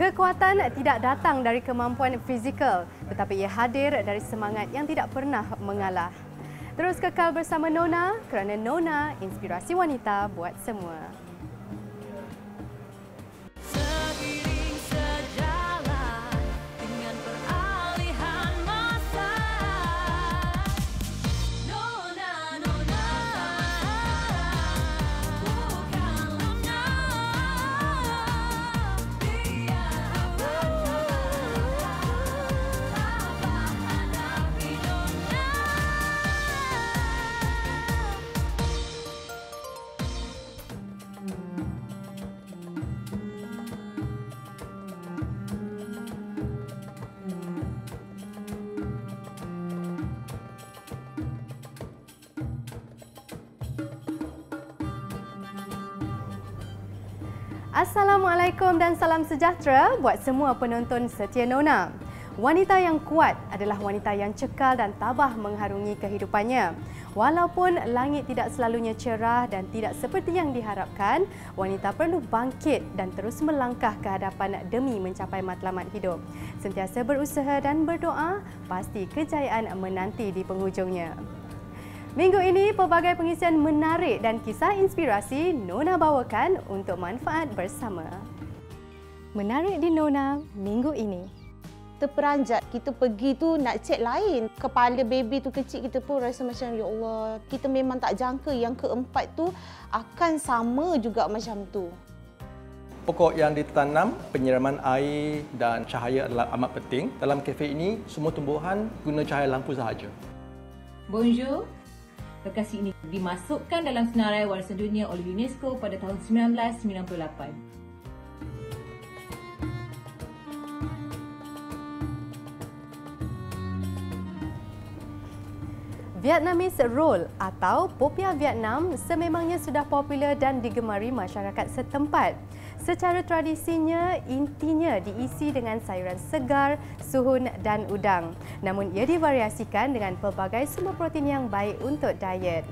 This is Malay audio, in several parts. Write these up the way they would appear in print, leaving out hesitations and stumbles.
Kekuatan tidak datang dari kemampuan fizikal, tetapi ia hadir dari semangat yang tidak pernah mengalah. Terus kekal bersama Nona kerana Nona inspirasi wanita buat semua. Assalamualaikum dan salam sejahtera buat semua penonton setia Nona. Wanita yang kuat adalah wanita yang cekal dan tabah mengharungi kehidupannya. Walaupun langit tidak selalunya cerah dan tidak seperti yang diharapkan, wanita perlu bangkit dan terus melangkah ke hadapan demi mencapai matlamat hidup. Sentiasa berusaha dan berdoa, pasti kejayaan menanti di penghujungnya. Minggu ini, pelbagai pengisian menarik dan kisah inspirasi Nona bawakan untuk manfaat bersama. Menarik di Nona minggu ini. Terperanjat, kita pergi tu nak cek lain. Kepala baby tu kecil, kita pun rasa macam, ya Allah, kita memang tak jangka yang keempat tu akan sama juga macam tu. Pokok yang ditanam, penyiraman air dan cahaya adalah amat penting. Dalam kafe ini, semua tumbuhan guna cahaya lampu sahaja. Bonjour. Lokasi ini dimasukkan dalam senarai warisan dunia oleh UNESCO pada tahun 1998. Vietnamese roll atau popia Vietnam sememangnya sudah popular dan digemari masyarakat setempat. Secara tradisinya, intinya diisi dengan sayuran segar, suhun dan udang. Namun ia divariasikan dengan pelbagai sumber protein yang baik untuk diet.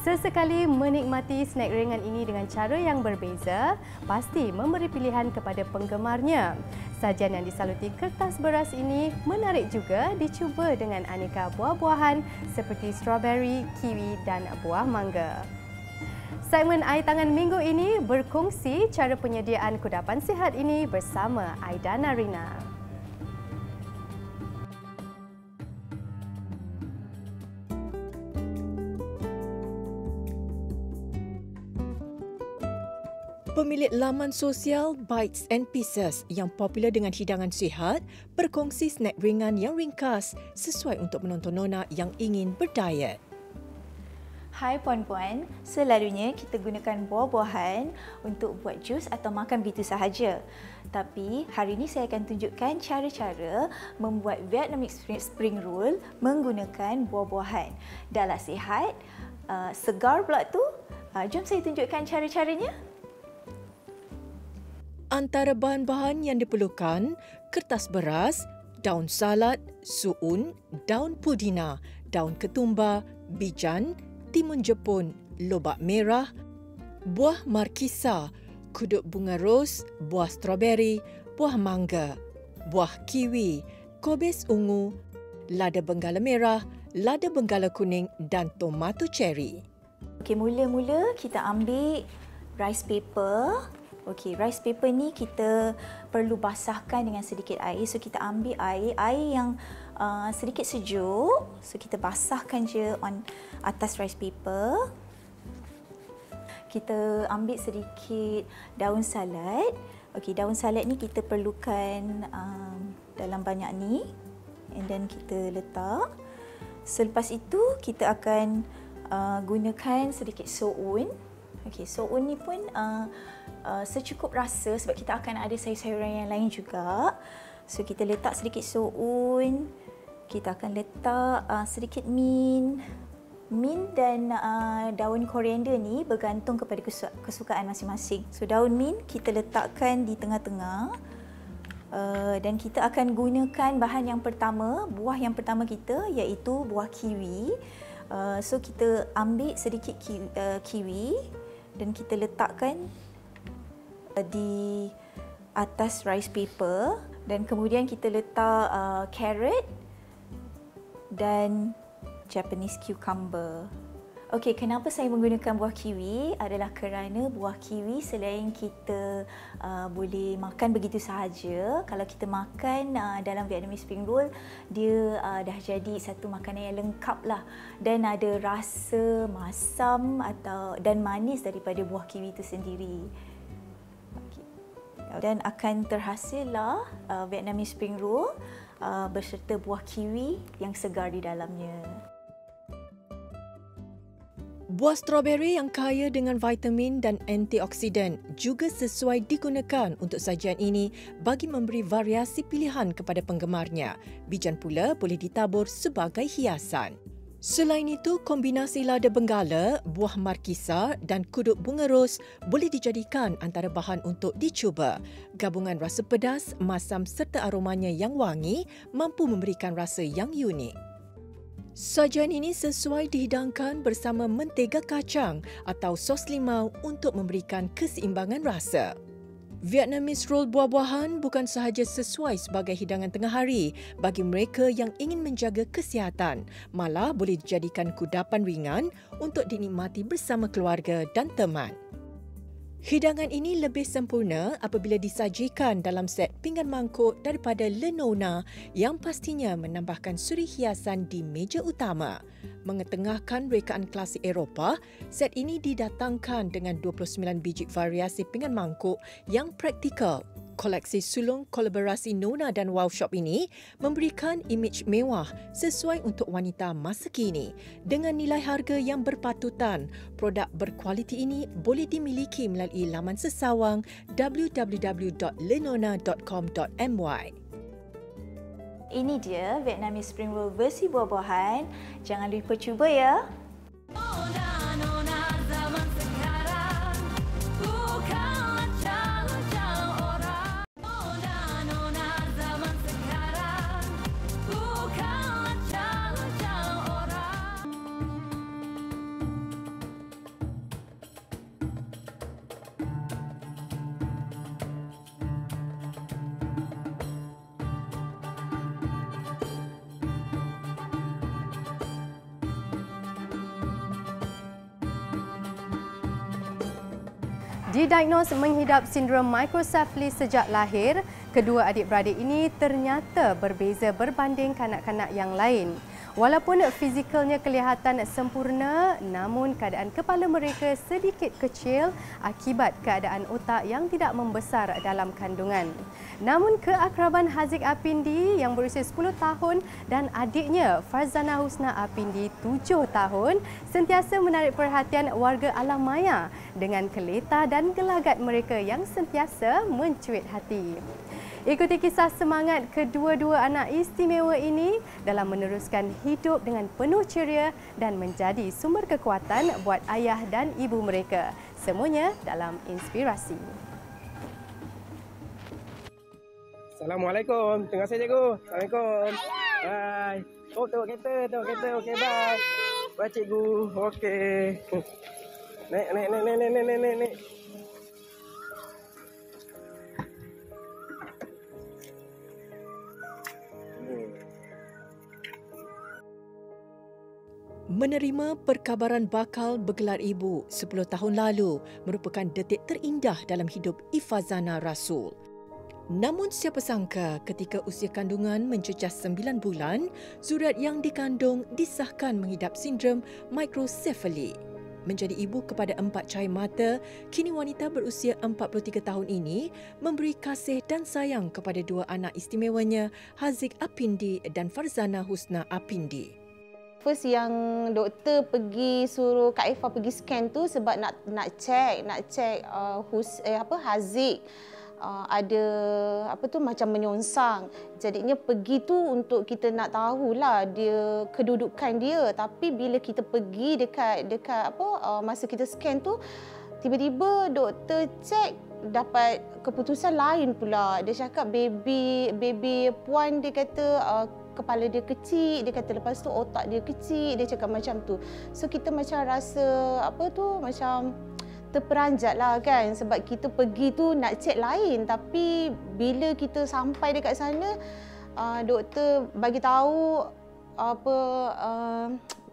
Sesekali menikmati snack ringan ini dengan cara yang berbeza, pasti memberi pilihan kepada penggemarnya. Sajian yang disaluti kertas beras ini menarik juga dicuba dengan aneka buah-buahan seperti strawberry, kiwi dan buah mangga. Segmen Air Tangan minggu ini berkongsi cara penyediaan kudapan sihat ini bersama Aida Narina. Pemilik laman sosial Bites and Pieces yang popular dengan hidangan sihat berkongsi snack ringan yang ringkas sesuai untuk menonton Nona yang ingin berdiet. Hai puan-puan, selalunya kita gunakan buah-buahan untuk buat jus atau makan begitu sahaja. Tapi hari ini saya akan tunjukkan cara-cara membuat Vietnamese spring roll menggunakan buah-buahan. Dahlah sihat, segar pula tu. Jom saya tunjukkan cara-caranya. Antara bahan-bahan yang diperlukan, kertas beras, daun salad, suun, daun pudina, daun ketumbar, bijan, timun jepun, lobak merah, buah markisa, kuduk bunga ros, buah stroberi, buah mangga, buah kiwi, kobis ungu, lada benggala merah, lada benggala kuning dan tomato cherry. Okey, mula-mula kita ambil rice paper. Okey, rice paper ni kita perlu basahkan dengan sedikit air. So kita ambil air yang sedikit sejuk. So kita basahkan je on atas rice paper. Kita ambil sedikit daun salad. Okey, daun salad ni kita perlukan dalam banyak ni. And then kita letak. Selepas itu kita akan gunakan sedikit soun. Okey, soun ni pun secukup rasa sebab kita akan ada sayur-sayuran yang lain juga. So kita letak sedikit soun. Kita akan letak sedikit mint. Mint dan daun koriander ni bergantung kepada kesukaan masing-masing. So daun mint kita letakkan di tengah-tengah. Dan kita akan gunakan bahan yang pertama, buah yang pertama kita iaitu buah kiwi. So kita ambil sedikit kiwi dan kita letakkan di atas rice paper dan kemudian kita letak carrot dan Japanese cucumber. Okey, kenapa saya menggunakan buah kiwi adalah kerana buah kiwi selain kita boleh makan begitu sahaja, kalau kita makan dalam Vietnamese spring roll, dia dah jadi satu makanan yang lengkap lah dan ada rasa masam dan manis daripada buah kiwi itu sendiri. Okay. Dan akan terhasillah Vietnamese spring roll berserta buah kiwi yang segar di dalamnya. Buah stroberi yang kaya dengan vitamin dan antioksidan juga sesuai digunakan untuk sajian ini bagi memberi variasi pilihan kepada penggemarnya. Bijan pula boleh ditabur sebagai hiasan. Selain itu, kombinasi lada benggala, buah markisa dan kuduk bunga ros boleh dijadikan antara bahan untuk dicuba. Gabungan rasa pedas, masam serta aromanya yang wangi mampu memberikan rasa yang unik. Sajian ini sesuai dihidangkan bersama mentega kacang atau sos limau untuk memberikan keseimbangan rasa. Vietnamese roll buah-buahan bukan sahaja sesuai sebagai hidangan tengah hari bagi mereka yang ingin menjaga kesihatan, malah boleh dijadikan kudapan ringan untuk dinikmati bersama keluarga dan teman. Hidangan ini lebih sempurna apabila disajikan dalam set pinggan mangkuk daripada Le Nona yang pastinya menambahkan suri hiasan di meja utama. Mengetengahkan rekaan klasik Eropah, set ini didatangkan dengan 29 biji variasi pinggan mangkuk yang praktikal. Koleksi sulung kolaborasi Nona dan Wow Shop ini memberikan imej mewah sesuai untuk wanita masa kini. Dengan nilai harga yang berpatutan, produk berkualiti ini boleh dimiliki melalui laman sesawang www.lenona.com.my. Ini dia Vietnamese spring roll versi buah-buahan. Jangan lupa cuba ya. Didiagnos mengidap sindrom microcephaly sejak lahir, kedua adik-beradik ini ternyata berbeza berbanding kanak-kanak yang lain. Walaupun fizikalnya kelihatan sempurna, namun keadaan kepala mereka sedikit kecil akibat keadaan otak yang tidak membesar dalam kandungan. Namun keakraban Haziq Apindi yang berusia 10 tahun dan adiknya Farzana Husna Apindi 7 tahun sentiasa menarik perhatian warga alam maya dengan keleta dan gelagat mereka yang sentiasa mencuit hati. Ikuti kisah semangat kedua-dua anak istimewa ini dalam meneruskan hidup dengan penuh ceria dan menjadi sumber kekuatan buat ayah dan ibu mereka. Semuanya dalam Inspirasi. Assalamualaikum. Terima kasih cikgu. Assalamualaikum. Bye. Oh, tengok kereta. Okey, bye. Bye cikgu. Okey. Naik. Menerima perkabaran bakal bergelar ibu 10 tahun lalu merupakan detik terindah dalam hidup Ifazana Rasul. Namun siapa sangka ketika usia kandungan mencecah 9 bulan, zuriat yang dikandung disahkan mengidap sindrom microcephaly. Menjadi ibu kepada 4 cahaya mata, kini wanita berusia 43 tahun ini memberi kasih dan sayang kepada dua anak istimewanya, Haziq Apindi dan Farzana Husna Apindi. First yang doktor suruh Kak Eva pergi scan tu sebab nak check Haziq ada macam menyongsang. Jadinya pergi tu untuk kita nak tahulah dia kedudukan dia. Tapi bila kita pergi dekat masa kita scan tu, tiba-tiba doktor check dapat keputusan lain pula. Dia cakap baby puan, dia kata kepala dia kecil, dia kata lepas tu otak dia kecil, dia cakap macam tu. So kita macam rasa macam terperanjat lah kan, sebab kita pergi tu nak cek lain, tapi bila kita sampai dekat sana, doktor bagi tahu apa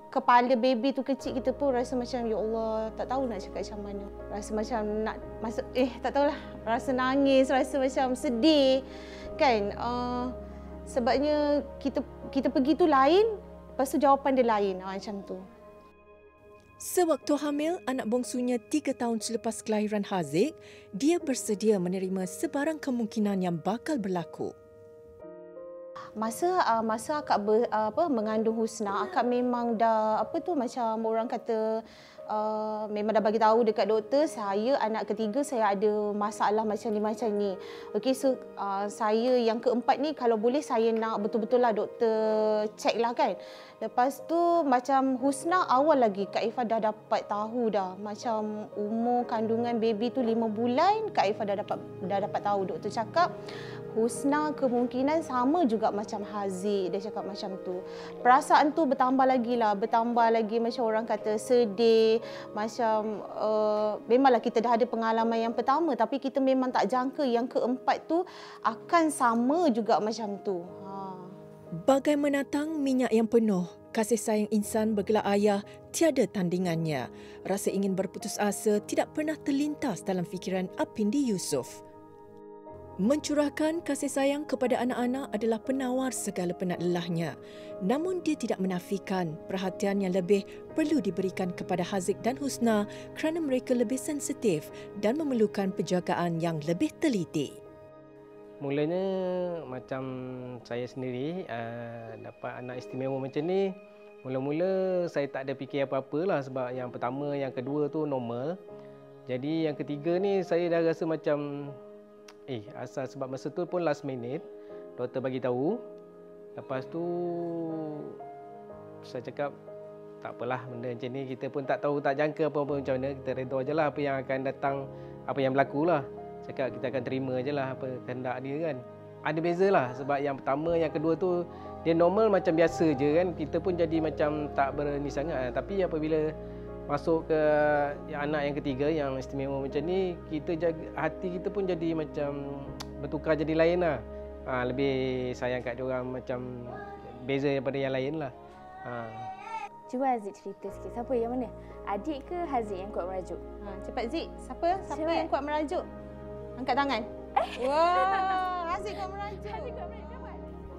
kepala baby tu kecil, kita pun rasa macam ya Allah, tak tahu nak cakap macam mana. Rasa macam nak masuk tak tahulah, rasa nangis, rasa macam sedih kan. Sebabnya kita pergi tu lain, lepas tu jawapan dia lain macam tu. Sewaktu hamil anak bongsunya 3 tahun selepas kelahiran Haziq, dia bersedia menerima sebarang kemungkinan yang bakal berlaku. Masa akak mengandung Husna, akak memang dah macam orang kata memang dah bagi tahu dekat doktor, saya anak ketiga, saya ada masalah macam ni. Okey, so saya yang keempat ni kalau boleh saya nak betul-betul lah doktor check lah kan. Lepas tu macam Husna awal lagi Kak Ifah dah dapat tahu dah, macam umur kandungan baby tu 5 bulan, Kak Ifah dah dapat tahu. Doktor cakap Husna kemungkinan sama juga macam Haziq, dia cakap macam tu. Perasaan tu bertambah lagi macam orang kata sedih, macam memanglah kita dah ada pengalaman yang pertama, tapi kita memang tak jangka yang keempat tu akan sama juga macam tu. Bagai menatang minyak yang penuh, kasih sayang insan bergelar ayah tiada tandingannya. Rasa ingin berputus asa tidak pernah terlintas dalam fikiran Apindi Yusof. Mencurahkan kasih sayang kepada anak-anak adalah penawar segala penat lelahnya. Namun dia tidak menafikan perhatian yang lebih perlu diberikan kepada Haziq dan Husna kerana mereka lebih sensitif dan memerlukan penjagaan yang lebih teliti. Mulanya macam saya sendiri dapat anak istimewa macam ni, mula-mula saya tak ada fikir apa-apa lah, sebab yang pertama, yang kedua tu normal. Jadi yang ketiga ni saya dah rasa macam asal, sebab masa tu pun last minute doktor bagi tahu. Lepas tu saya cakap tak apalah, benda macam ni kita pun tak tahu, tak jangka apa-apa macam mana, kita redha je lah apa yang akan datang, apa yang berlaku lah. Cakap kita akan terima je lah apa kehendak dia kan. Ada beza lah, sebab yang pertama, yang kedua tu dia normal macam biasa je kan. Kita pun jadi macam tak berani sangat. Tapi apabila masuk ke anak yang ketiga yang istimewa macam ni, kita jaga, hati kita pun jadi macam bertukar jadi lain lah. Lebih sayang kat diorang, macam beza daripada yang lain lah. Cuba Haziq cerita sikit, siapa yang mana? Adik ke Haziq yang kuat merajuk? Cepat Zik, siapa yang kuat merajuk? Angkat tangan. Wah, Haziq kuat merajuk.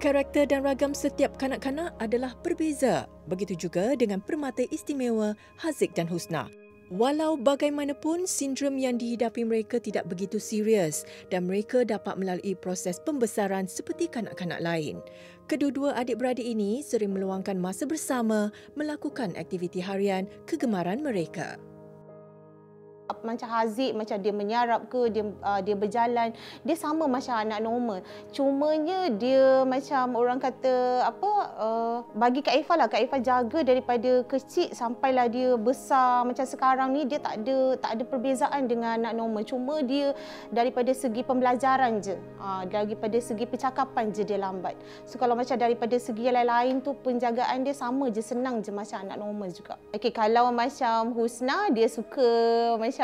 Karakter dan ragam setiap kanak-kanak adalah berbeza. Begitu juga dengan permata istimewa Haziq dan Husna. Walau bagaimanapun, sindrom yang dihidapi mereka tidak begitu serius dan mereka dapat melalui proses pembesaran seperti kanak-kanak lain. Kedua-dua adik-beradik ini sering meluangkan masa bersama melakukan aktiviti harian kegemaran mereka. Macam Haziq, macam dia menyarap ke, dia berjalan, dia sama macam anak normal. Cumanya dia macam orang kata bagi Kak Ifah lah, Kak Ifah jaga daripada kecil sampailah dia besar macam sekarang ni, dia tak ada perbezaan dengan anak normal. Cuma dia daripada segi pembelajaran je, daripada segi percakapan je dia lambat. So kalau macam daripada segi yang lain-lain tu, penjagaan dia sama je, senang je macam anak normal juga. Okey, kalau macam Husna, dia suka macam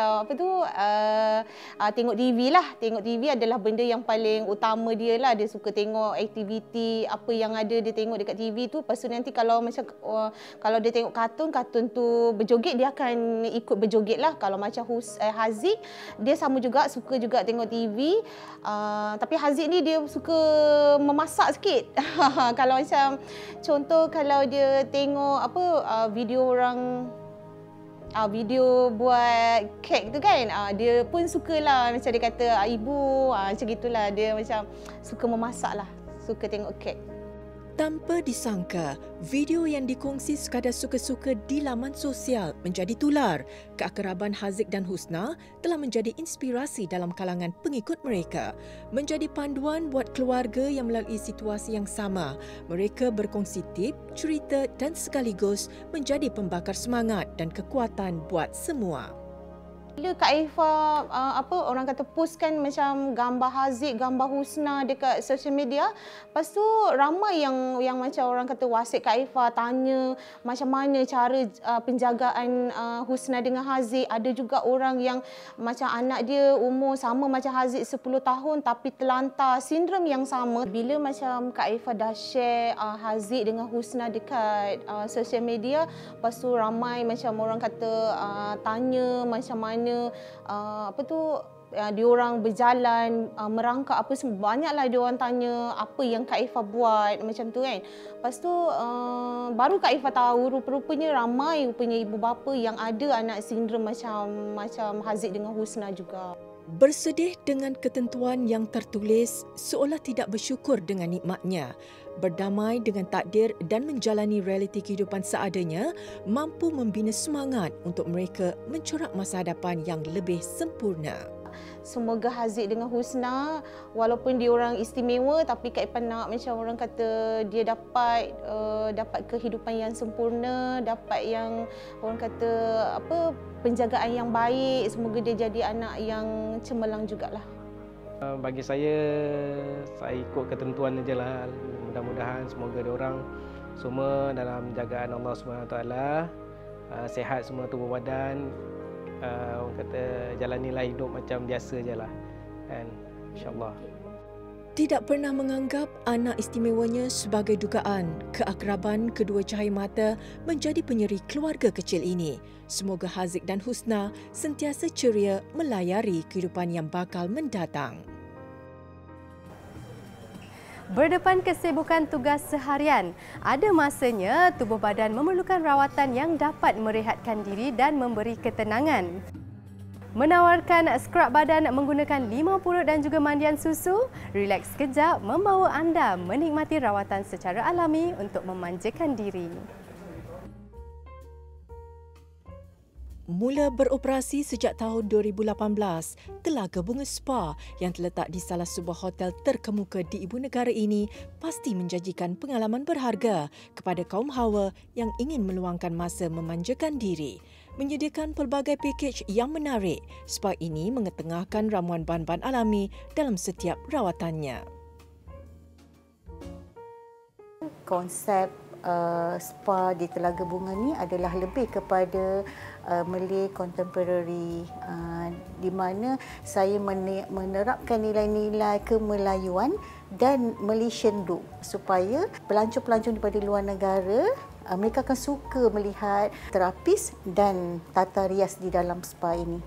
tengok TV lah. Tengok TV adalah benda yang paling utama dia lah. Dia suka tengok aktiviti apa yang ada dia tengok dekat TV tu. Lepas tu nanti kalau macam kalau dia tengok kartun tu berjoget, dia akan ikut berjoget lah. Kalau macam Haziq, dia sama juga, suka juga tengok TV. Tapi Haziq ni dia suka memasak sikit. Kalau macam contoh, kalau dia tengok video orang video buat kek tu kan, dia pun sukalah, macam dia kata ibu, macam gitulah, dia macam suka memasak lah, suka tengok kek. Tanpa disangka, video yang dikongsi sekadar suka-suka di laman sosial menjadi tular. Keakraban Haziq dan Husna telah menjadi inspirasi dalam kalangan pengikut mereka. Menjadi panduan buat keluarga yang melalui situasi yang sama. Mereka berkongsi tip, cerita dan sekaligus menjadi pembakar semangat dan kekuatan buat semua. Bila Kak Aifah orang kata postkan macam gambar Haziq, gambar Husna dekat social media, lepas tu ramai yang macam orang kata WhatsApp Kak Aifah tanya macam mana cara penjagaan Husna dengan Haziq. Ada juga orang yang macam anak dia umur sama macam Haziq 10 tahun tapi terlantar sindrom yang sama. Bila macam Kak Aifah dah share Haziq dengan Husna dekat social media, lepas tu ramai macam orang kata tanya macam mana diorang berjalan, merangkak apa semua. Banyaklah diorang tanya apa yang Kak Aifah buat macam tu kan. Lepas tu baru Kak Aifah tahu rupanya ramai ibu bapa yang ada anak sindrom macam Haziq dengan Husna juga. Bersedih dengan ketentuan yang tertulis seolah tidak bersyukur dengan nikmatnya. Berdamai dengan takdir dan menjalani realiti kehidupan seadanya mampu membina semangat untuk mereka mencorak masa hadapan yang lebih sempurna. Semoga Haziq dengan Husna walaupun dia orang istimewa tapi Kak Aifah nak macam orang kata dia dapat kehidupan yang sempurna, dapat yang orang kata penjagaan yang baik. Semoga dia jadi anak yang cemerlang jugalah. Bagi saya ikut ketentuan je lah. Mudah-mudahan semoga diorang semua dalam jagaan Allah SWT, sihat semua tubuh badan, orang kata jalanilah hidup macam biasa je lah kan, insyaAllah. Tidak pernah menganggap anak istimewanya sebagai dugaan, keakraban kedua cahaya mata menjadi penyeri keluarga kecil ini. Semoga Haziq dan Husna sentiasa ceria melayari kehidupan yang bakal mendatang. Berdepan kesibukan tugas seharian, ada masanya tubuh badan memerlukan rawatan yang dapat merehatkan diri dan memberi ketenangan. Menawarkan skrab badan menggunakan limau purut dan juga mandian susu, rileks sekejap membawa anda menikmati rawatan secara alami untuk memanjakan diri. Mula beroperasi sejak tahun 2018, Telaga Bunga Spa yang terletak di salah sebuah hotel terkemuka di ibu negara ini pasti menjanjikan pengalaman berharga kepada kaum hawa yang ingin meluangkan masa memanjakan diri. Menyediakan pelbagai pakej yang menarik, spa ini mengetengahkan ramuan bahan-bahan alami dalam setiap rawatannya. Konsep spa di Telaga Bunga ni adalah lebih kepada Malay contemporary, di mana saya menerapkan nilai-nilai kemelayuan dan Malaysian look supaya pelancong-pelancong daripada luar negara mereka akan suka melihat terapis dan tata rias di dalam spa ini.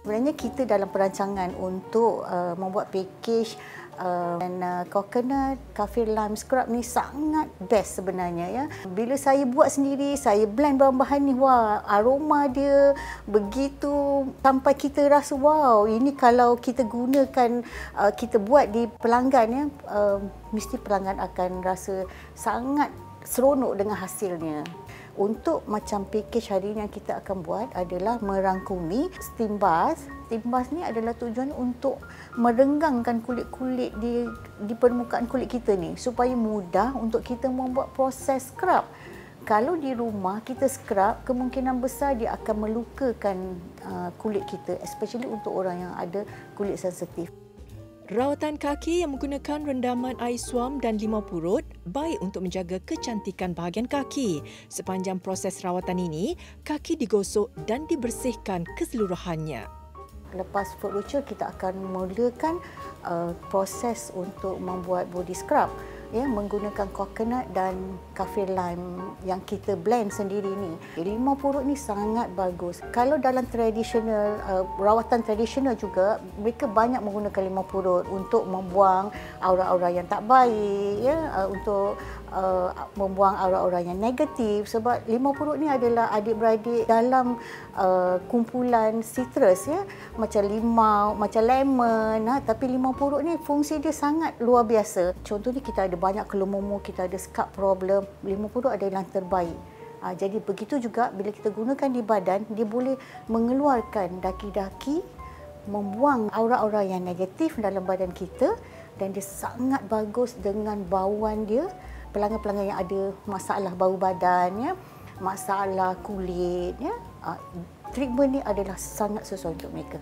Sebenarnya kita dalam perancangan untuk membuat pakej dan coconut kaffir lime scrub ni sangat best sebenarnya ya. Bila saya buat sendiri, saya blend bahan-bahan ni, wah, aroma dia begitu sampai kita rasa wow, ini kalau kita gunakan, kita buat di pelanggan ya, mesti pelanggan akan rasa sangat seronok dengan hasilnya. Untuk macam pakej hari ini yang kita akan buat adalah merangkumi steam bath. Steam bath ni adalah tujuan untuk merenggangkan kulit-kulit di permukaan kulit kita ni supaya mudah untuk kita membuat proses scrub. Kalau di rumah kita scrub, kemungkinan besar dia akan melukakan kulit kita, especially untuk orang yang ada kulit sensitif. Rawatan kaki yang menggunakan rendaman air suam dan limau purut baik untuk menjaga kecantikan bahagian kaki. Sepanjang proses rawatan ini, kaki digosok dan dibersihkan keseluruhannya. Lepas foot ritual, kita akan mulakan proses untuk membuat body scrub ya, menggunakan coconut dan kaffir lime yang kita blend sendiri ni. Limau purut ni sangat bagus. Kalau dalam tradisional, rawatan tradisional juga, mereka banyak menggunakan limau purut untuk membuang aura-aura yang tak baik ya, untuk membuang aura-aura yang negatif, sebab limau purut ni adalah adik-beradik dalam kumpulan citrus ya, macam limau, macam lemon, tapi limau purut ni fungsi dia sangat luar biasa. Contohnya kita ada banyak kelumu, kita ada scalp problem, limau purut adalah yang terbaik. Jadi begitu juga bila kita gunakan di badan, dia boleh mengeluarkan daki-daki, membuang aura-aura yang negatif dalam badan kita, dan dia sangat bagus dengan bauan dia pelanggan-pelanggan yang ada masalah bau badan, ya, masalah kulit, ya, treatment ni adalah sangat sesuai untuk mereka.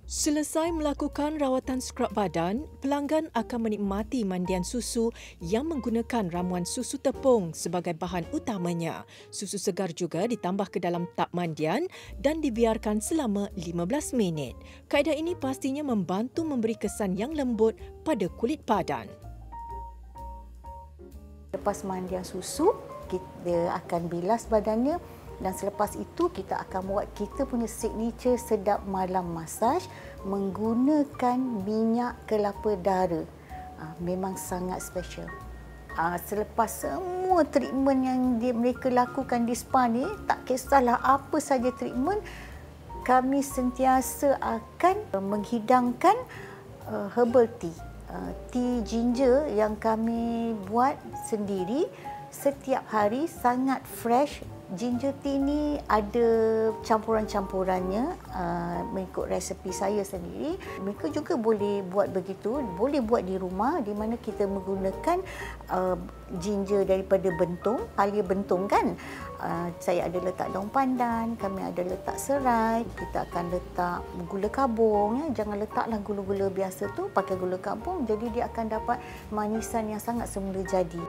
Selesai melakukan rawatan skrab badan, pelanggan akan menikmati mandian susu yang menggunakan ramuan susu tepung sebagai bahan utamanya. Susu segar juga ditambah ke dalam tub mandian dan dibiarkan selama 15 minit. Kaedah ini pastinya membantu memberi kesan yang lembut pada kulit badan. Lepas mandian susu, kita akan bilas badannya. Dan selepas itu kita akan buat kita punya signature sedap malam massage menggunakan minyak kelapa dara. Memang sangat special. Selepas semua treatment yang mereka lakukan di spa ni, tak kisahlah apa saja treatment, kami sentiasa akan menghidangkan herbal tea. Tea ginger yang kami buat sendiri setiap hari, sangat fresh. Ginger tea ni ada campuran-campurannya mengikut resepi saya sendiri. Mereka juga boleh buat begitu, boleh buat di rumah di mana kita menggunakan ginger daripada bentung, halia bentung kan. Saya ada letak daun pandan, kami ada letak serai, kita akan letak gula kabung, ya. Jangan letaklah gula-gula biasa tu, pakai gula kabung, jadi dia akan dapat manisan yang sangat semula jadi.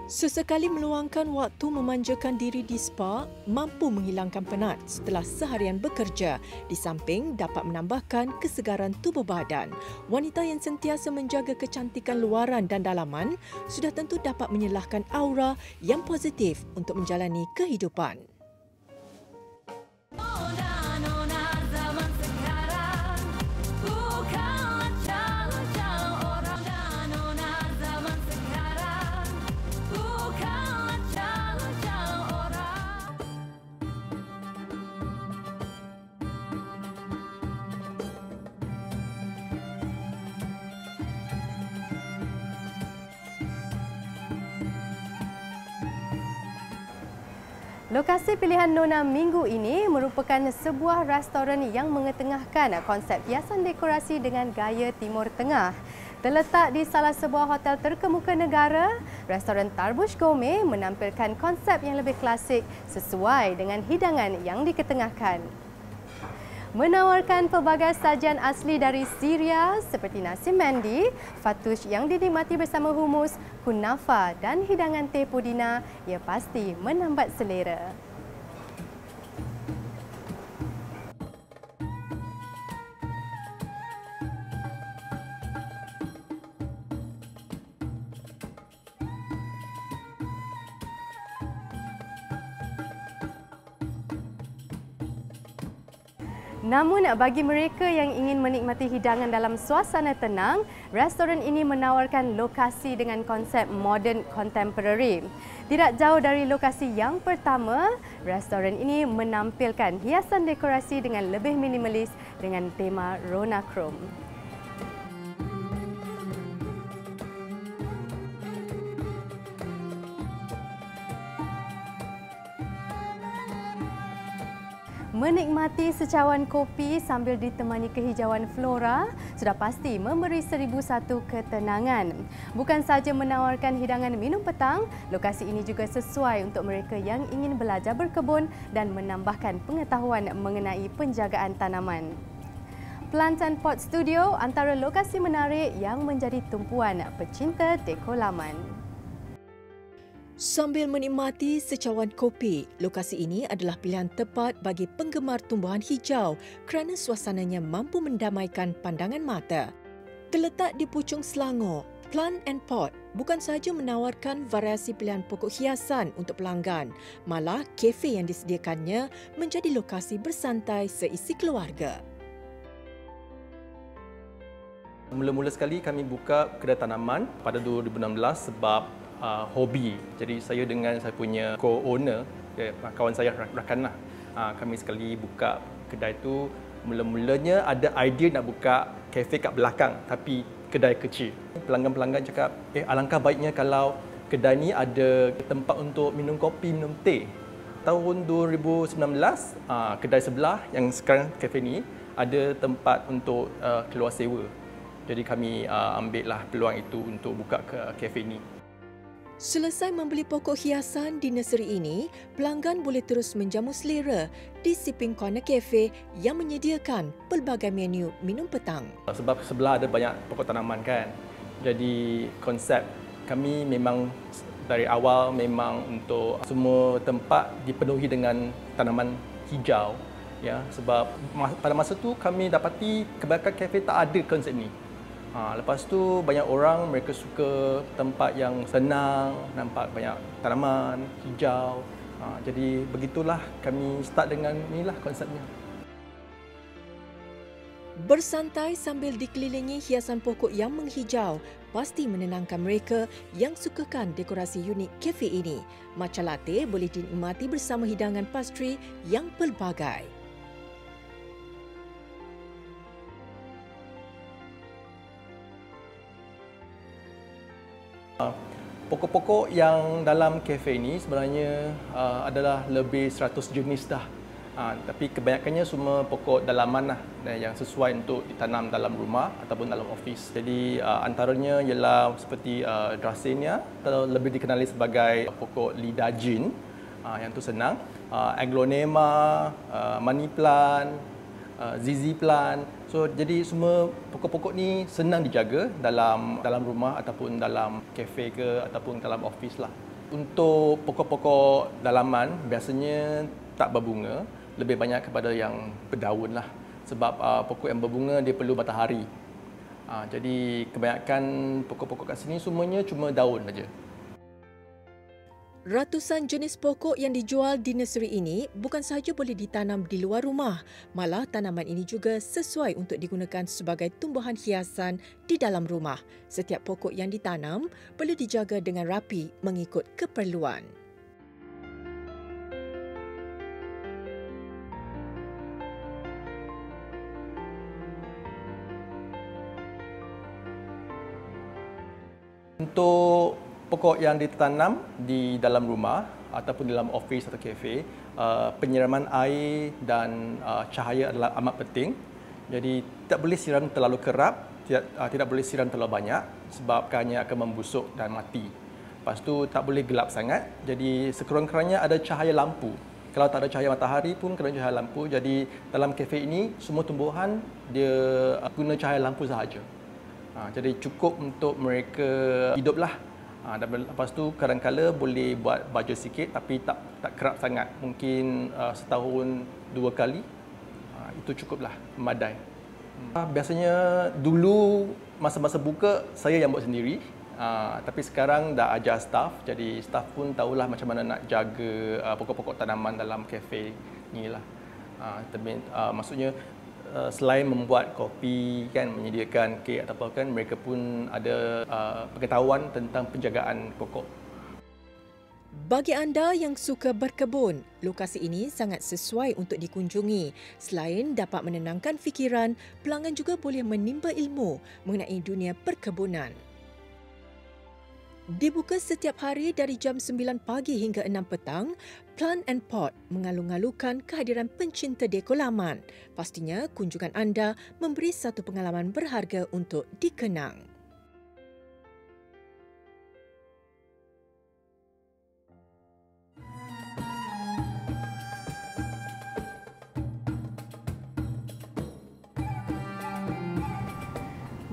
Sesekali meluangkan waktu memanjakan diri di spa mampu menghilangkan penat setelah seharian bekerja, di samping dapat menambahkan kesegaran tubuh badan. Wanita yang sentiasa menjaga kecantikan luaran dan dalaman sudah tentu dapat menyelahkan aura yang positif untuk menjalani kehidupan. Lokasi pilihan Nona minggu ini merupakan sebuah restoran yang mengetengahkan konsep hiasan dekorasi dengan gaya Timur Tengah. Terletak di salah sebuah hotel terkemuka negara, restoran Tarbush Gourmet menampilkan konsep yang lebih klasik sesuai dengan hidangan yang diketengahkan. Menawarkan pelbagai sajian asli dari Syria seperti nasi mandi, fattoush yang dinikmati bersama humus, kunafa dan hidangan teh pudina, ia pasti menambat selera. Namun bagi mereka yang ingin menikmati hidangan dalam suasana tenang, restoran ini menawarkan lokasi dengan konsep modern contemporary. Tidak jauh dari lokasi yang pertama, restoran ini menampilkan hiasan dekorasi dengan lebih minimalis dengan tema Rona Chrome. Menikmati secawan kopi sambil ditemani kehijauan flora sudah pasti memberi 1001 ketenangan. Bukan sahaja menawarkan hidangan minum petang, lokasi ini juga sesuai untuk mereka yang ingin belajar berkebun dan menambahkan pengetahuan mengenai penjagaan tanaman. Plant and Pot Studio antara lokasi menarik yang menjadi tumpuan pecinta dekor laman. Sambil menikmati secawan kopi, lokasi ini adalah pilihan tepat bagi penggemar tumbuhan hijau kerana suasananya mampu mendamaikan pandangan mata. Terletak di Puchong Selangor, Plant and Pot bukan sahaja menawarkan variasi pilihan pokok hiasan untuk pelanggan, malah kafe yang disediakannya menjadi lokasi bersantai seisi keluarga. Mula-mula sekali kami buka kedai tanaman pada 2016 sebab hobi. Jadi saya dengan saya punya co-owner, kawan saya rakan lah, kami sekali buka kedai tu. Mula-mulanya ada idea nak buka kafe kat belakang tapi kedai kecil. Pelanggan-pelanggan cakap, alangkah baiknya kalau kedai ni ada tempat untuk minum kopi, minum teh. Tahun 2019, kedai sebelah yang sekarang kafe ni ada tempat untuk keluar sewa. Jadi kami ambillah peluang itu untuk buka kafe ini. Selesai membeli pokok hiasan di nursery ini, pelanggan boleh terus menjamu selera di Sipping Corner Cafe yang menyediakan pelbagai menu minum petang. Sebab sebelah ada banyak pokok tanaman kan. Jadi konsep kami memang dari awal memang untuk semua tempat dipenuhi dengan tanaman hijau. Ya, sebab pada masa tu kami dapati kebanyakan kafe tak ada konsep ni. Lepas tu banyak orang mereka suka tempat yang senang, nampak banyak tanaman hijau. Jadi begitulah kami start dengan inilah konsepnya. Bersantai sambil dikelilingi hiasan pokok yang menghijau pasti menenangkan mereka yang sukakan dekorasi unik kafe ini. Matcha latte boleh dinikmati bersama hidangan pastri yang pelbagai. Pokok-pokok yang dalam kafe ini sebenarnya adalah lebih 100 jenis dah. Tapi kebanyakannya semua pokok dalaman lah, yang sesuai untuk ditanam dalam rumah ataupun dalam office. Jadi antaranya ialah seperti Dracaena atau lebih dikenali sebagai pokok lidah jin, yang tu senang, Aglonema, money plant, ZZ plant. So jadi semua pokok-pokok ni senang dijaga dalam rumah ataupun dalam kafe ke ataupun dalam office lah. Untuk pokok-pokok dalaman biasanya tak berbunga, lebih banyak kepada yang berdaun lah. Sebab pokok yang berbunga dia perlu matahari. Jadi kebanyakan pokok-pokok kat sini semuanya cuma daun saja. Ratusan jenis pokok yang dijual di nursery ini bukan sahaja boleh ditanam di luar rumah, malah tanaman ini juga sesuai untuk digunakan sebagai tumbuhan hiasan di dalam rumah. Setiap pokok yang ditanam perlu dijaga dengan rapi mengikut keperluan. Untuk pokok yang ditanam di dalam rumah ataupun dalam office atau kafe, penyiraman air dan cahaya adalah amat penting. Jadi tidak boleh siram terlalu kerap, tidak boleh siram terlalu banyak sebab ikannya akan membusuk dan mati. Lepas tu tak boleh gelap sangat, jadi sekurang-kurangnya ada cahaya lampu. Kalau tak ada cahaya matahari pun kena cahaya lampu. Jadi dalam kafe ini semua tumbuhan dia guna cahaya lampu sahaja. Jadi cukup untuk mereka hiduplah. Dan lepas tu kadang-kala boleh buat baja sikit tapi tak kerap sangat. Mungkin setahun 2 kali. Itu cukuplah, memadai. Biasanya dulu masa-masa buka saya yang buat sendiri. Tapi sekarang dah ajar staff, jadi staff pun tahulah macam mana nak jaga pokok-pokok tanaman dalam kafe ni lah. Maksudnya selain membuat kopi kan, menyediakan kek atau apa kan, mereka pun ada pengetahuan tentang penjagaan pokok. Bagi anda yang suka berkebun, lokasi ini sangat sesuai untuk dikunjungi. Selain dapat menenangkan fikiran, pelanggan juga boleh menimba ilmu mengenai dunia perkebunan. Dibuka setiap hari dari jam 9 pagi hingga 6 petang, Plant and Pot mengalu-alukan kehadiran pencinta dekor laman. Pastinya kunjungan anda memberi satu pengalaman berharga untuk dikenang.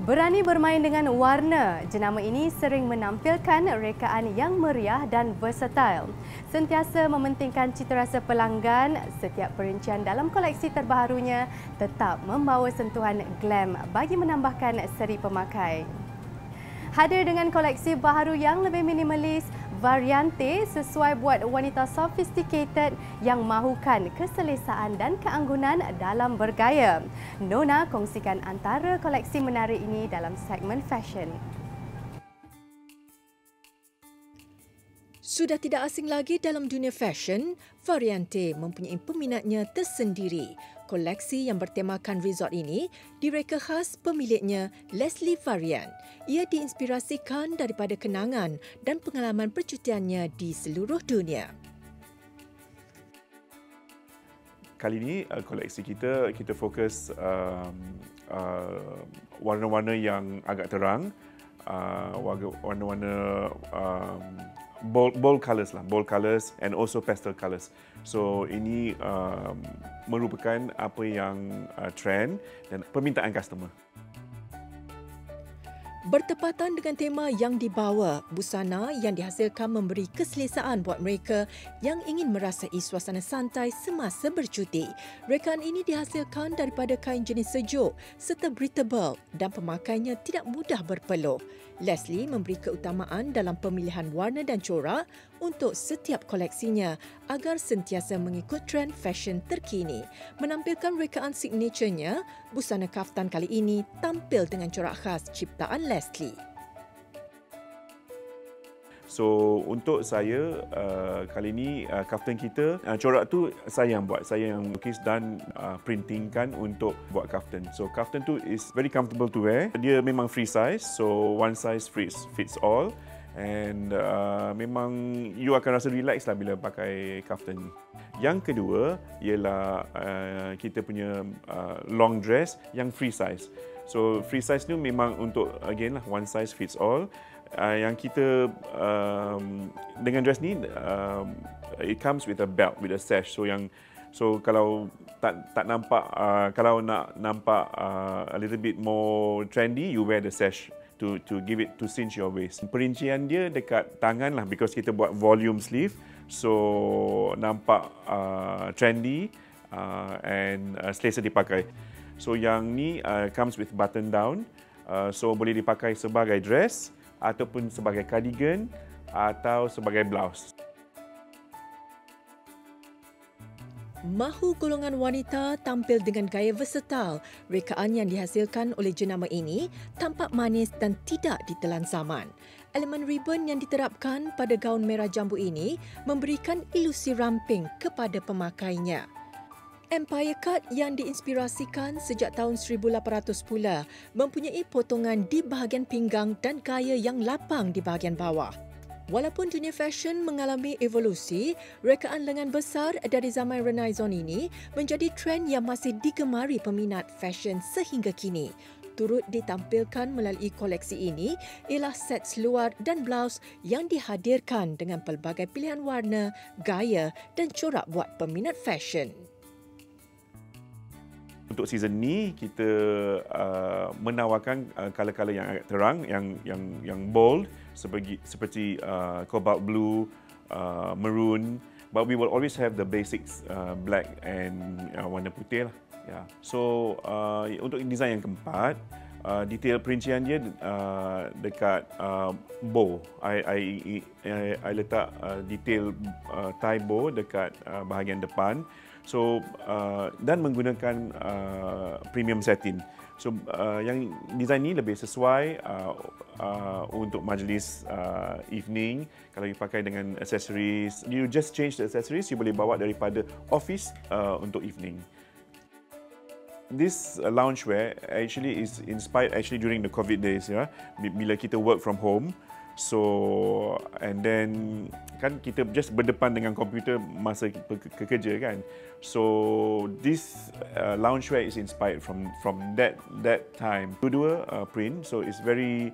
Berani bermain dengan warna, jenama ini sering menampilkan rekaan yang meriah dan versatile. Sentiasa mementingkan citarasa pelanggan, setiap perincian dalam koleksi terbaharunya tetap membawa sentuhan glam bagi menambahkan seri pemakai. Hadir dengan koleksi baharu yang lebih minimalis, Variante sesuai buat wanita sophisticated yang mahukan keselesaan dan keanggunan dalam bergaya. Nona kongsikan antara koleksi menarik ini dalam segmen fashion. Sudah tidak asing lagi dalam dunia fashion, Variante mempunyai peminatnya tersendiri. Koleksi yang bertemakan resort ini direka khas pemiliknya, Leslie Varian. Ia diinspirasikan daripada kenangan dan pengalaman percutiannya di seluruh dunia. kali ini koleksi kita fokus warna-warna yang agak terang, warna-warna bold colours lah, bold colours and also pastel colours. So ini merupakan apa yang trend dan permintaan customer. Bertepatan dengan tema yang dibawa, busana yang dihasilkan memberi keselesaan buat mereka yang ingin merasai suasana santai semasa bercuti. Rekaan ini dihasilkan daripada kain jenis sejuk serta breathable dan pemakainya tidak mudah berpeluh. Leslie memberi keutamaan dalam pemilihan warna dan corak untuk setiap koleksinya agar sentiasa mengikut trend fashion terkini. Menampilkan rekaan signaturenya, busana kaftan kali ini tampil dengan corak khas ciptaan Leslie. So untuk saya kali ini kaftan kita corak tu saya yang buat, saya yang lukis dan printingkan untuk buat kaftan. So kaftan tu is very comfortable to wear. Dia memang free size, so one size fits all. And memang you akan rasa relax lah bila pakai kaftan ni. Yang kedua ialah kita punya long dress yang free size. So free size ni memang untuk again lah one size fits all. Yang kita dengan dress ni it comes with a belt, with a sash. So kalau tak nampak kalau nak nampak a little bit more trendy, you wear the sash to give it to cinch your waist. Perincian dia dekat tangan lah because kita buat volume sleeve, so nampak trendy and selesa dipakai. So yang ni comes with button down, so boleh dipakai sebagai dress ataupun sebagai cardigan atau sebagai blouse. Mahu golongan wanita tampil dengan gaya versatile, rekaan yang dihasilkan oleh jenama ini tampak manis dan tidak ditelan zaman. Elemen ribbon yang diterapkan pada gaun merah jambu ini memberikan ilusi ramping kepada pemakainya. Empire cut yang diinspirasikan sejak tahun 1800 pula mempunyai potongan di bahagian pinggang dan gaya yang lapang di bahagian bawah. Walaupun dunia fashion mengalami evolusi, rekaan lengan besar dari zaman Renaissance ini menjadi trend yang masih digemari peminat fashion sehingga kini. Turut ditampilkan melalui koleksi ini ialah set seluar dan blouse yang dihadirkan dengan pelbagai pilihan warna, gaya dan corak buat peminat fashion. Untuk season ni kita menawarkan color-color yang agak terang, yang bold seperti cobalt blue, maroon, but we will always have the basics black and warna putih lah. Yeah. So untuk design yang keempat, detail perincian dia dekat bow. I letak detail tie bow dekat bahagian depan. So dan menggunakan premium satin. So yang design ni lebih sesuai untuk majlis evening. Kalau you pakai dengan accessories, you just change the accessories, you boleh bawa daripada office untuk evening. This loungewear actually is inspired during the COVID days, ya. Bila kita work from home. So and then kan kita just berdepan dengan komputer masa kerja kan. So this loungewear is inspired from that time. Dua print, so it's very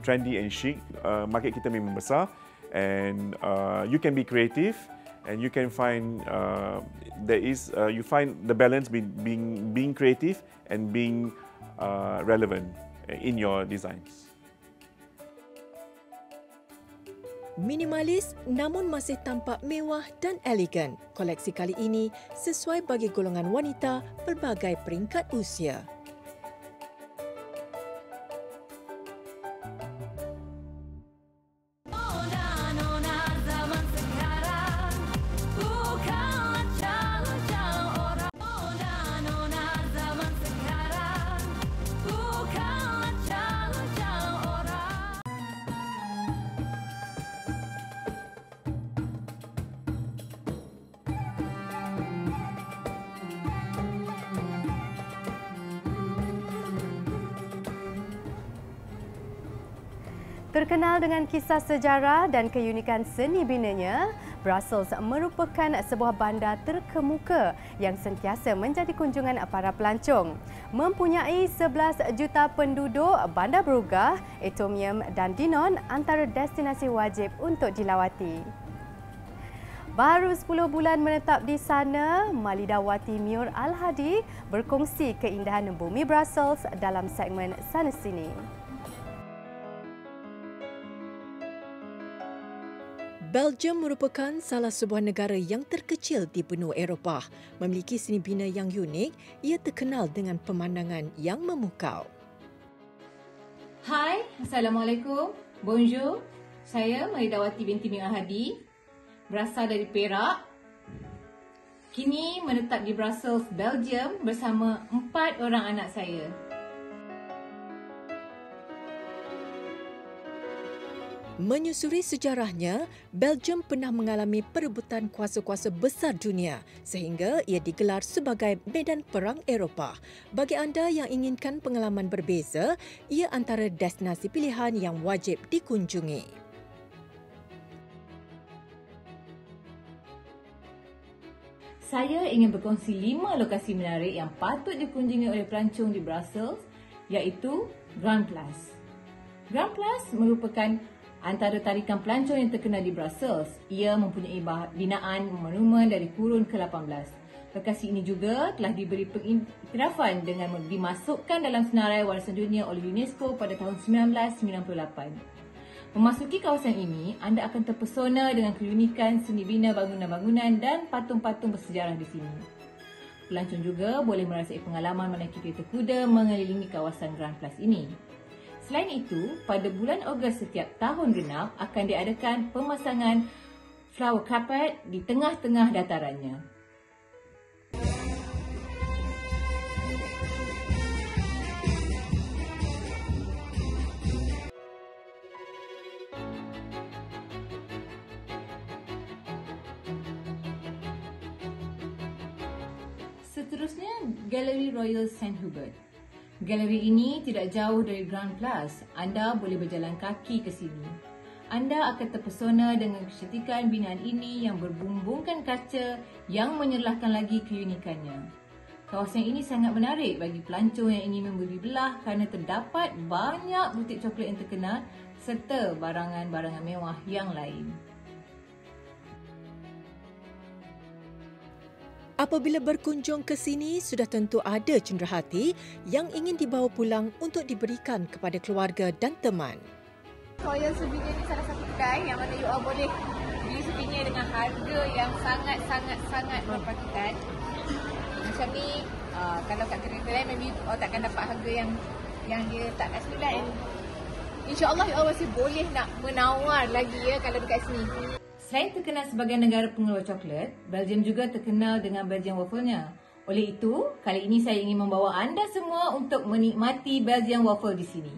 trendy and chic. Market kita memang besar and you can be creative and you can find you find the balance being creative and being relevant in your designs. Minimalis namun masih tampak mewah dan elegan. Koleksi kali ini sesuai bagi golongan wanita pelbagai peringkat usia. Terkenal dengan kisah sejarah dan keunikan seni binanya, Brussels merupakan sebuah bandar terkemuka yang sentiasa menjadi kunjungan para pelancong. Mempunyai 11 juta penduduk, Bandar Brugge, Atomium dan Dinon antara destinasi wajib untuk dilawati. Baru 10 bulan menetap di sana, Malidawati Mur Al-Hadi berkongsi keindahan bumi Brussels dalam segmen Sana Sini. Belgium merupakan salah sebuah negara yang terkecil di benua Eropah. Memiliki seni bina yang unik, ia terkenal dengan pemandangan yang memukau. Hai, Assalamualaikum. Bonjour. Saya Malidawati binti Mur Al-Hadi, berasal dari Perak. Kini menetap di Brussels, Belgium bersama 4 orang anak saya. Menyusuri sejarahnya, Belgium pernah mengalami perebutan kuasa-kuasa besar dunia sehingga ia digelar sebagai medan perang Eropah. Bagi anda yang inginkan pengalaman berbeza, ia antara destinasi pilihan yang wajib dikunjungi. Saya ingin berkongsi 5 lokasi menarik yang patut dikunjungi oleh pelancong di Brussels, iaitu Grand Place. Grand Place merupakan antara tarikan pelancong yang terkenal di Brussels. Ia mempunyai binaan monumen dari kurun ke-18. Lokasi ini juga telah diberi pengiktirafan dengan dimasukkan dalam senarai warisan dunia oleh UNESCO pada tahun 1998. Memasuki kawasan ini, anda akan terpesona dengan keunikan seni bina bangunan-bangunan dan patung-patung bersejarah di sini. Pelancong juga boleh merasai pengalaman menaiki kereta kuda mengelilingi kawasan Grand Place ini. Selain itu, pada bulan Ogos setiap tahun genap akan diadakan pemasangan flower carpet di tengah-tengah datarannya. Seterusnya, Galeri Royal St. Hubert. Galeri ini tidak jauh dari Grand Place. Anda boleh berjalan kaki ke sini. Anda akan terpesona dengan kecantikan binaan ini yang berbumbungkan kaca yang menyerlahkan lagi keunikannya. Kawasan ini sangat menarik bagi pelancong yang ingin membeli belah kerana terdapat banyak butik coklat yang terkenal serta barangan-barangan mewah yang lain. Apabila berkunjung ke sini, sudah tentu ada cenderahati yang ingin dibawa pulang untuk diberikan kepada keluarga dan teman. Royal Souvenir ni salah satu kedai yang mana you all boleh beli souvenir dengan harga yang sangat berpatutan. Macam ni, kalau kat kedai maybe you all takkan dapat harga yang dia tak kat sini lah. InsyaAllah you all masih boleh nak menawar lagi ya kalau dekat sini. Selain terkenal sebagai negara pengeluar coklat, Belgium juga terkenal dengan Belgian waffle-nya. Oleh itu, kali ini saya ingin membawa anda semua untuk menikmati Belgian waffle di sini.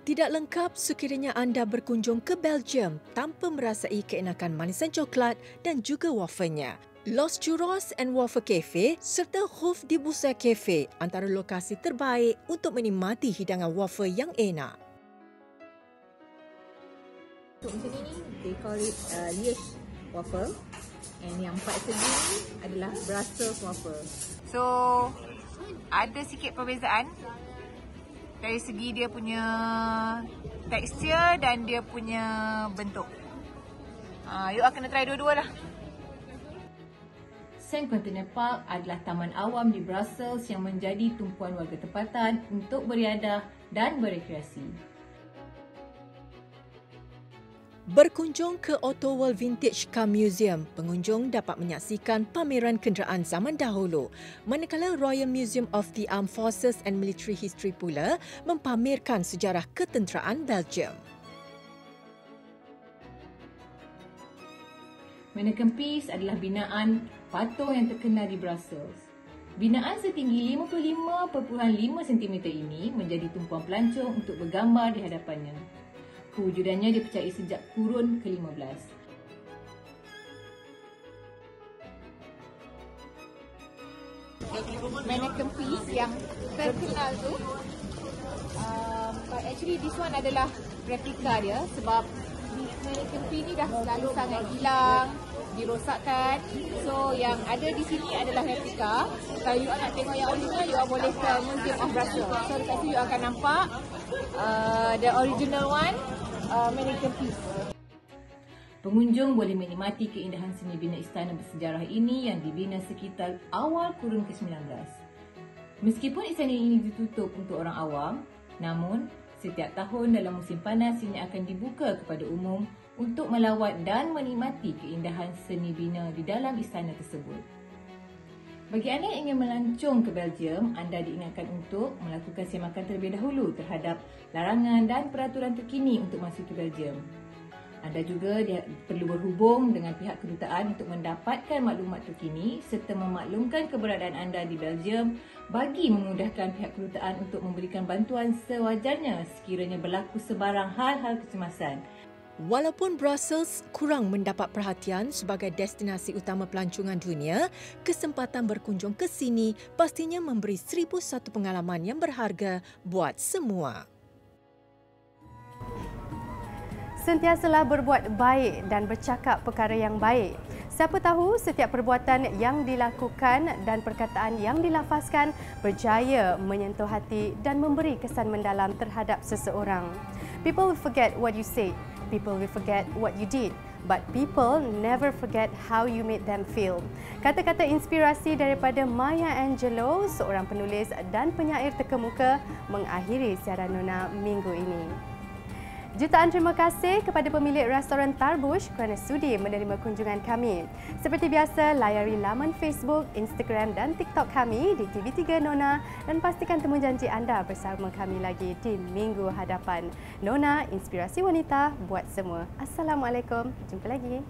Tidak lengkap sekiranya anda berkunjung ke Belgium tanpa merasai keenakan manisan coklat dan juga waffle-nya. Los Churros and Waffle Cafe serta Hof de Busa Cafe antara lokasi terbaik untuk menikmati hidangan waffle yang enak. Macam ni, they call it Liège waffle. And yang 4 segi ni adalah Brussels waffle. So, ada sikit perbezaan dari segi dia punya tekstur dan dia punya bentuk. You akan try dua-dua lah. St. Container Park adalah taman awam di Brussels yang menjadi tumpuan warga tempatan untuk beriadah dan berekreasi. Berkunjung ke Auto World Vintage Car Museum, pengunjung dapat menyaksikan pameran kenderaan zaman dahulu. Manakala Royal Museum of the Armed Forces and Military History pula mempamerkan sejarah ketenteraan Belgium. Mannequin Peace adalah binaan patung yang terkenal di Brussels. Binaan setinggi 55.5 cm ini menjadi tumpuan pelancong untuk bergambar di hadapannya. Kewujudannya dipercayai sejak kurun ke-15. Mannequin Peace yang terkenal tu, but actually this one adalah replika dia sebab mannequin pin ni dah selalu sangat hilang, dirosakkan. So yang ada di sini adalah replika. Kalau you nak tengok yang original, you boleh ke Museum of Brussels. So dekat situ you akan nampak the original one, mannequin piece. Pengunjung boleh menikmati keindahan seni bina istana bersejarah ini yang dibina sekitar awal kurun ke-19. Meskipun istana ini ditutup untuk orang awam, namun setiap tahun dalam musim panas ini akan dibuka kepada umum untuk melawat dan menikmati keindahan seni bina di dalam istana tersebut. Bagi anda yang ingin melancong ke Belgium, anda diingatkan untuk melakukan semakan terlebih dahulu terhadap larangan dan peraturan terkini untuk masuk ke Belgium. Anda juga perlu berhubung dengan pihak kedutaan untuk mendapatkan maklumat terkini serta memaklumkan keberadaan anda di Belgium bagi memudahkan pihak kedutaan untuk memberikan bantuan sewajarnya sekiranya berlaku sebarang hal-hal kecemasan. Walaupun Brussels kurang mendapat perhatian sebagai destinasi utama pelancongan dunia, kesempatan berkunjung ke sini pastinya memberi 1001 pengalaman yang berharga buat semua. Sentiasalah berbuat baik dan bercakap perkara yang baik. Siapa tahu setiap perbuatan yang dilakukan dan perkataan yang dilafazkan berjaya menyentuh hati dan memberi kesan mendalam terhadap seseorang. People will forget what you say. People will forget what you did. But people never forget how you made them feel. Kata-kata inspirasi daripada Maya Angelou, seorang penulis dan penyair terkemuka, mengakhiri siaran Nona minggu ini. Jutaan terima kasih kepada pemilik restoran Tarbush kerana sudi menerima kunjungan kami. Seperti biasa, layari laman Facebook, Instagram dan TikTok kami di TV3 Nona dan pastikan temu janji anda bersama kami lagi di minggu hadapan. Nona, inspirasi wanita buat semua. Assalamualaikum. Jumpa lagi.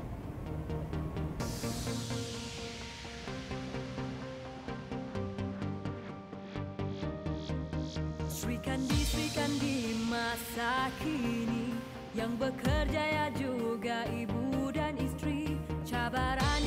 Sri Kandi masa kini yang bekerja ya juga ibu dan istri, cabaran